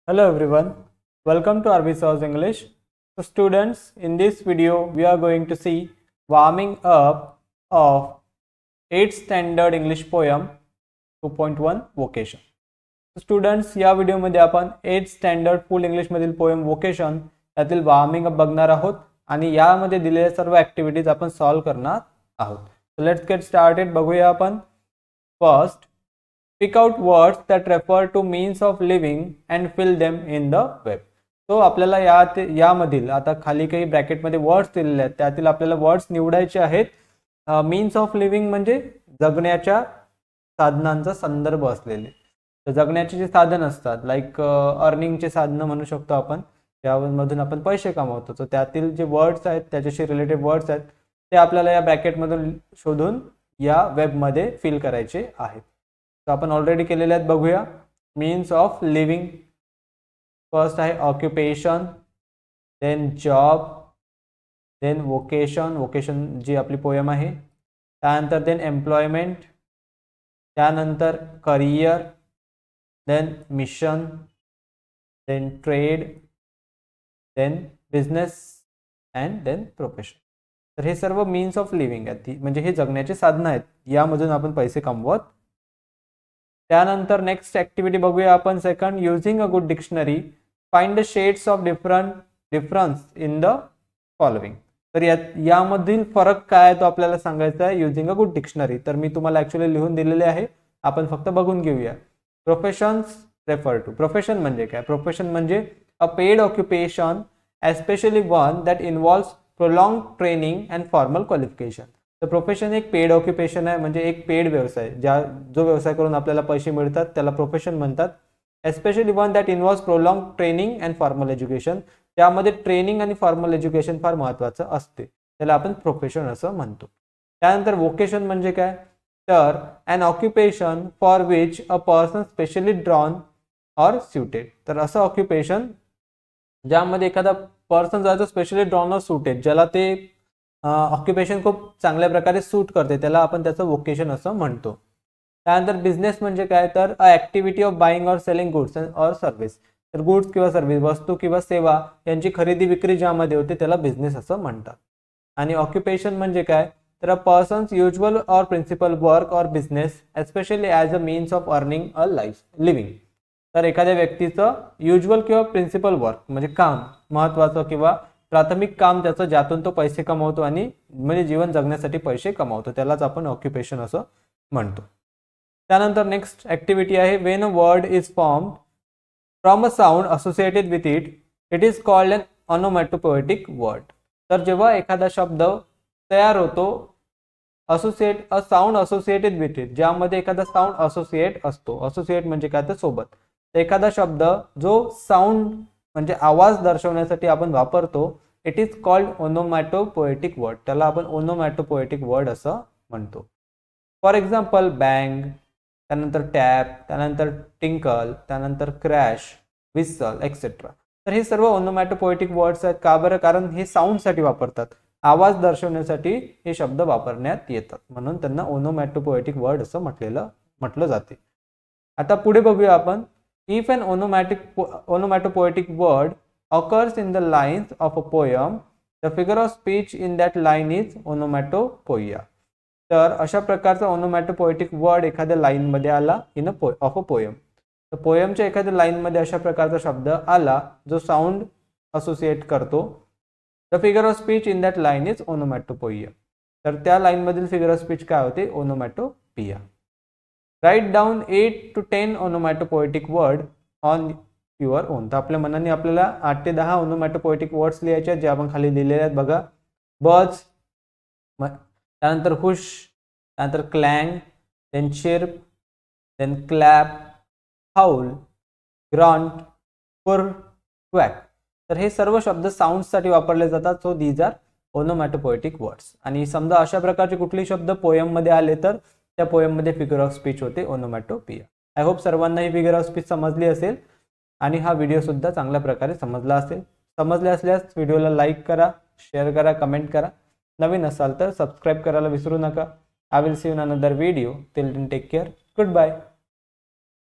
Hello everyone, welcome to RB Source English. So students, in this video we are going to see warming up of 8th standard English poem 2.1 vocation. So students, या video मध्ये आपण 8th standard फुल English मधील poem vocation यातील warming up बघणार आहोत आणि यामध्ये दिलेल्या सर्व ऍक्टिव्हिटीज आपण सॉल्व करणार आहोत. So let's get started. बघूया आपण. First, pick out words that refer to means of living and fill them in the web. तो आपल्याला यामधील आता खाली काही ब्रॅकेट मध्ये वर्ड्स दिलेले आहेत, त्यातील आपल्याला वर्ड्स निवडायचे आहेत. मीन्स ऑफ लिव्हिंग म्हणजे जगण्याच्या साधनांचा संदर्भ असलेले. तर जगण्याचे जे साधन असतात लाईक अर्निंगचे साधन म्हणू शकतो आपण, त्यामधून आपण पैसे कमवतो. तर त्यातील जे वर्ड्स आहेत त्याच्याशी रिलेटेड वर्ड्स आहेत ते आपल्याला या ब्रॅकेट मधून शोधून या वेब मध्ये फिल करायचे आहेत. तो आपण ऑलरेडी केलेले आहेत. बघूया. Means of living. फर्स्ट आहे occupation, then job, then vocation, vocation जी आपली पोयम आहे. त्यानंतर देन एम्प्लॉयमेंट, त्यानंतर career, then mission, then trade, then business and then profession. तर हे सर्व मीन्स ऑफ लिव्हिंग आहेत, म्हणजे हे जगण्याचे साधन आहेत, यामधून आपण पैसे कमवत. त्यानंतर नेक्स्ट ऍक्टिव्हिटी बघूया आपण. Second, using a good dictionary find the shades of difference in the following. तर यामधील फरक काय आहे तो आपल्याला सांगायचा आहे युजिंग अ गुड डिक्शनरी. तर मी तुम्हाला ऍक्च्युअली लिहून दिलेले आहे, आपण फक्त बघून घेऊया. Professions refer to. प्रोफेशन म्हणजे काय? प्रोफेशन म्हणजे a paid occupation especially one that involves prolong training and formal qualification. तर प्रोफेशन एक पेड ऑक्युपेशन आहे, म्हणजे एक पेड व्यवसाय, जो व्यवसाय करून आपल्याला पैसे मिळतात त्याला प्रोफेशन म्हणतात. Especially one that involves prolong training and formal education. त्यामध्ये ट्रेनिंग आणि फॉर्मल एज्युकेशन फार महत्त्वाचं असते, त्याला आपण प्रोफेशन असं म्हणतो. त्यानंतर वोकेशन म्हणजे काय? तर an occupation for which a person specially drawn or suited. तर असं ऑक्युपेशन ज्यामध्ये एखादा पर्सन जातो स्पेशली ड्रॉन ऑर सुटेड, ज्याला ते ऑक्युपेशन खूप चांगल्या प्रकारे सूट करते, त्याला आपण त्याचं वोकेशन असं म्हणतो. त्यानंतर बिझनेस म्हणजे काय? तर a activity of buying or selling goods or service. तर गुड्स किंवा सर्व्हिस, वस्तू किंवा सेवा यांची खरेदी विक्री ज्यामध्ये होते त्याला बिझनेस असं म्हणतात. आणि ऑक्युपेशन म्हणजे काय? तर a person's usual or principal work or business especially as a means of earning a living. तर एखाद्या व्यक्तीचं युज्युअल किंवा प्रिन्सिपल वर्क म्हणजे काम महत्वाचं किंवा प्राथमिक काम त्याचं, ज्यातून तो पैसे कमवतो आणि म्हणजे जीवन जगण्यासाठी पैसे कमवतो, त्यालाच आपण ऑक्युपेशन असं म्हणतो. त्यानंतर नेक्स्ट ऍक्टिव्हिटी आहे. When a word is form from a sound associated with it, it is called an onomatopoeic word. तर जेव्हा एखादा शब्द तयार होतो associate a sound associated with it, ज्यामध्ये एखादा साऊंड असोसिएट असतो. असोसिएट म्हणजे काय? तर सोबत. एखादा शब्द जो साऊंड म्हणजे आवाज दर्शवण्यासाठी आपण वापरतो, इट इज कॉल्ड ओनोमॅटोपोएटिक वर्ड. त्याला आपण ओनोमॅटोपोएटिक वर्ड असं म्हणतो. फॉर एक्झाम्पल बँग, त्यानंतर टॅप, त्यानंतर टिंकल, त्यानंतर क्रॅश, विसल एक्सेट्रा. तर हे सर्व ओनोमॅटोपोएटिक वर्ड्स आहेत. का बरं? कारण हे साऊंडसाठी वापरतात, आवाज दर्शवण्यासाठी हे शब्द वापरण्यात येतात, म्हणून त्यांना ओनोमॅटोपोएटिक वर्ड असं म्हटलं जाते. आता पुढे बघूया आपण. If an onomatopoetic word occurs in the lines of a poem, the figure of speech in that line is onomatopoeia. तर अशा प्रकारचा ओनोमॅटोपोएटिक वर्ड एखाद्या लाईन मध्ये आला इन ऑफ अ पोयम. तर पोयमच्या एखाद्या लाईन मध्ये अशा प्रकारचा शब्द आला जो साऊंड असोसिएट करतो, the figure of speech in that line is onomatopoeia. तर त्या लाईन मधील फिगर ऑफ स्पीच काय होते? Onomatopoeia. Right down 8 to 10 onomatopoeic word on your own. तर आपल्या मनाने आपल्याला 8 ते 10 ओनोमॅटोपोएटिक वर्ड्स लिहायचे आहेत, जे आपण खाली दिलेले आहेत बघा. बर्ड्स, त्यानंतर हुश, त्यानंतर clang, then chirp, then clap, howl, grunt, purr, quack. तर हे सर्व शब्द साऊंडसाठी वापरले जातात. So these are onomatopoeic words. आणि समजा अशा प्रकारचे कुठलेही शब्द पोयम मध्ये आले तर त्या पोयम मध्ये फिगर ऑफ स्पीच होते ओनोमॅटोपिया. आय होप सर्वांना ही फिगर ऑफ स्पीच समजली असेल आणि हा व्हिडिओ सुद्धा चांगल्या प्रकारे समजला असेल. समजले असल्यास व्हिडिओला लाईक करा, शेअर करा, कमेंट करा. नवीन असाल तर सबस्क्राईब करायला विसरू नका. I will see you in another video. Till then take care. Good bye.